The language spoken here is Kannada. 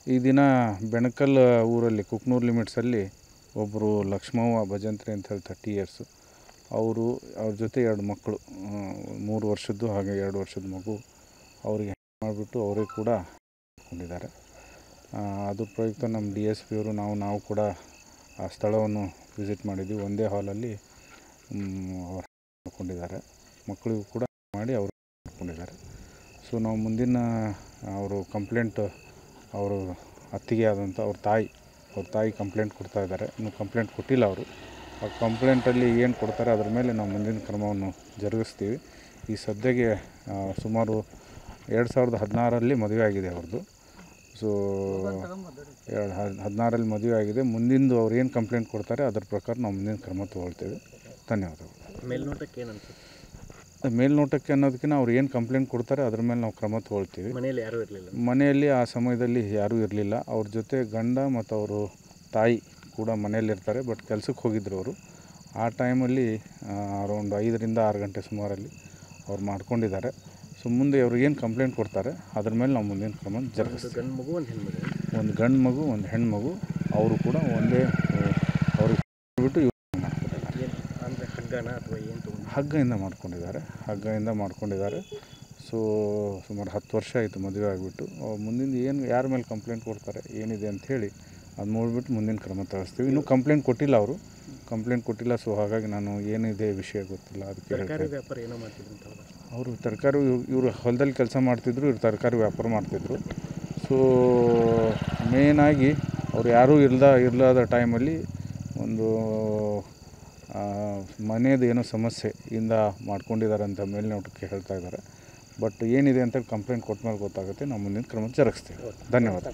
ಈ ದಿನ ಬೆಣಕಲ್ ಊರಲ್ಲಿ ಕುಕ್ನೂರು ಲಿಮಿಟ್ಸಲ್ಲಿ ಒಬ್ಬರು ಲಕ್ಷ್ಮವ್ವ ಭಜಂತ್ರಿ ಅಂತ ಹೇಳಿ 30 ಇಯರ್ಸು, ಅವ್ರ ಜೊತೆ 2 ಮಕ್ಕಳು, 3 ವರ್ಷದ್ದು ಹಾಗೆ 2 ವರ್ಷದ ಮಗು, ಅವರಿಗೆ ಮಾಡಿಬಿಟ್ಟು ಅವರೇ ಕೂಡ ಕೊಂಡಿದ್ದಾರೆ. ಅದ್ರ ಪ್ರಯುಕ್ತ ನಮ್ಮ DSP ಅವರು ನಾವು ಕೂಡ ಆ ಸ್ಥಳವನ್ನು ವಿಸಿಟ್ ಮಾಡಿದ್ವಿ. ಒಂದೇ ಹಾಲಲ್ಲಿ ಅವ್ರು ಮಾಡ್ಕೊಂಡಿದ್ದಾರೆ, ಮಕ್ಕಳಿಗೂ ಕೂಡ ಮಾಡಿ ಅವರು ಮಾಡ್ಕೊಂಡಿದ್ದಾರೆ. ಸೊ ನಾವು ಮುಂದಿನ ಅವರು ಕಂಪ್ಲೇಂಟ್, ಅವರು ಅತ್ತಿಗೆ ಆದಂಥ ಅವ್ರ ತಾಯಿ ಕಂಪ್ಲೇಂಟ್ ಕೊಡ್ತಾ ಇದ್ದಾರೆ. ಇನ್ನೂ ಕಂಪ್ಲೇಂಟ್ ಕೊಟ್ಟಿಲ್ಲ ಅವರು. ಆ ಕಂಪ್ಲೇಂಟಲ್ಲಿ ಏನು ಕೊಡ್ತಾರೆ ಅದ್ರ ಮೇಲೆ ನಾವು ಮುಂದಿನ ಕ್ರಮವನ್ನು ಜರುಗಿಸ್ತೀವಿ. ಈ ಸದ್ಯಕ್ಕೆ ಸುಮಾರು 2016ರಲ್ಲಿ ಮದುವೆ ಆಗಿದೆ ಅವ್ರದ್ದು. ಸೊ 2016ರಲ್ಲಿ ಮದುವೆ ಆಗಿದೆ. ಮುಂದಿಂದು ಅವ್ರು ಏನು ಕಂಪ್ಲೇಂಟ್ ಕೊಡ್ತಾರೆ ಅದ್ರ ಪ್ರಕಾರ ನಾವು ಮುಂದಿನ ಕ್ರಮ ತೊಗೊಳ್ತೇವೆ. ಧನ್ಯವಾದಗಳು. ಮೇಲ್ನೋಟಕ್ಕೆ ಏನನ್ಸುತ್ತೆ? ಮೇಲ್ನೋಟಕ್ಕೆ ಅನ್ನೋದಕ್ಕಿಂತ ಅವ್ರು ಏನು ಕಂಪ್ಲೇಂಟ್ ಕೊಡ್ತಾರೆ ಅದ್ರ ಮೇಲೆ ನಾವು ಕ್ರಮ ತೊಗೊಳ್ತೀವಿ. ಮನೆಯಲ್ಲಿ ಯಾರೂ ಇರಲಿಲ್ಲ? ಮನೆಯಲ್ಲಿ ಆ ಸಮಯದಲ್ಲಿ ಯಾರೂ ಇರಲಿಲ್ಲ. ಅವ್ರ ಜೊತೆ ಗಂಡ ಮತ್ತು ಅವರು ತಾಯಿ ಕೂಡ ಮನೆಯಲ್ಲಿರ್ತಾರೆ. ಬಟ್ ಕೆಲಸಕ್ಕೆ ಹೋಗಿದ್ರು ಅವರು. ಆ ಟೈಮಲ್ಲಿ ಅರೌಂಡ್ 5ರಿಂದ 6 ಗಂಟೆ ಸುಮಾರಲ್ಲಿ ಅವ್ರು ಮಾಡ್ಕೊಂಡಿದ್ದಾರೆ. ಸೊ ಮುಂದೆ ಅವ್ರು ಏನು ಕಂಪ್ಲೇಂಟ್ ಕೊಡ್ತಾರೆ ಅದ್ರ ಮೇಲೆ ನಾವು ಮುಂದಿನ ಕ್ರಮ ಜರುಗಿಸ್ತೀವಿ. ಗಂಡು ಮಗು, ಒಂದು ಹೆಣ್ಣು ಮಗು? ಒಂದು ಗಂಡು ಮಗು, ಒಂದು ಹೆಣ್ಣು ಮಗು. ಅವರು ಕೂಡ ಒಂದೇ ಅವ್ರಿಗೆ ಬಿಟ್ಟು ಅಂದರೆ ಹಗ್ಗನ ಅಥವಾ ಏನು ತೊಗೊಂಡು? ಹಗ್ಗದಿಂದ ಮಾಡ್ಕೊಂಡಿದ್ದಾರೆ. ಸೊ ಸುಮಾರು 10 ವರ್ಷ ಆಯಿತು ಮದುವೆ ಆಗಿಬಿಟ್ಟು. ಮುಂದಿನ ಏನು ಯಾರ ಮೇಲೆ ಕಂಪ್ಲೇಂಟ್ ಕೊಡ್ತಾರೆ ಏನಿದೆ ಅಂಥೇಳಿ ಅದು ನೋಡಿಬಿಟ್ಟು ಮುಂದಿನ ಕ್ರಮ ತರಿಸ್ತೀವಿ. ಇನ್ನೂ ಕಂಪ್ಲೇಂಟ್ ಕೊಟ್ಟಿಲ್ಲ ಅವರು. ಸೊ ಹಾಗಾಗಿ ನಾನು ಏನಿದೆ ವಿಷಯ ಗೊತ್ತಿಲ್ಲ. ಅದಕ್ಕೆ ತರಕಾರಿ ವ್ಯಾಪಾರ ಏನೋ ಮಾಡ್ತಿದ್ರು ಅಂತ ಅವರು ತರಕಾರಿ, ಇವರು ಹೊಲದಲ್ಲಿ ಕೆಲಸ ಮಾಡ್ತಿದ್ರು, ಇವ್ರು ತರಕಾರಿ ವ್ಯಾಪಾರ ಮಾಡ್ತಿದ್ರು. ಸೊ ಮೇಯ್ನಾಗಿ ಅವ್ರು ಯಾರೂ ಇರಲಾದ ಟೈಮಲ್ಲಿ ಒಂದು ಮನೆಯದು ಏನೋ ಸಮಸ್ಯೆಯಿಂದ ಮಾಡ್ಕೊಂಡಿದ್ದಾರೆ ಅಂತ ಮೇಲ್ನೋಟಕ್ಕೆ ಹೇಳ್ತಾ ಇದ್ದಾರೆ. ಬಟ್ ಏನಿದೆ ಅಂತ ಕಂಪ್ಲೇಂಟ್ ಕೊಟ್ಟ ಮೇಲೆ ಗೊತ್ತಾಗುತ್ತೆ. ನಾವು ಮುಂದಿನ ಕ್ರಮ ಜರುಗಿಸ್ತೀವಿ. ಧನ್ಯವಾದ.